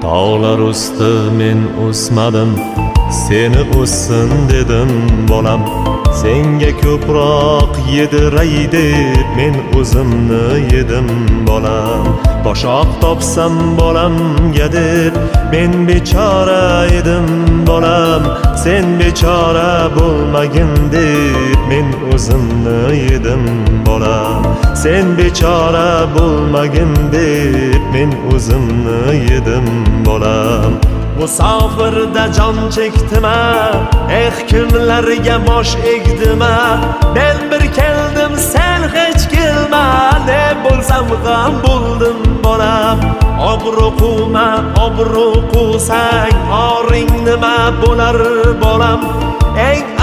Dağlar usti men o'smadim, seni o'ssin dedim bolam. Senga ko'proq yediray deb men o'zimni yedim bolam. Boshoq topsam bolamga deb men bechora edim bolam. Sen bechora bo'lmagin deb men o'zimni yedim bolam. Sen bechora bo'lmagin deb men o'zimni yedim bolam. Musofirda jon chekdima, kimlarga bosh egdima. Men bir keldim, sen hech kelma, ne bo'lsam ham bo'ldim bolam. Obro' quvma, obro' quvsang oring nima bo'lar bolam. Eng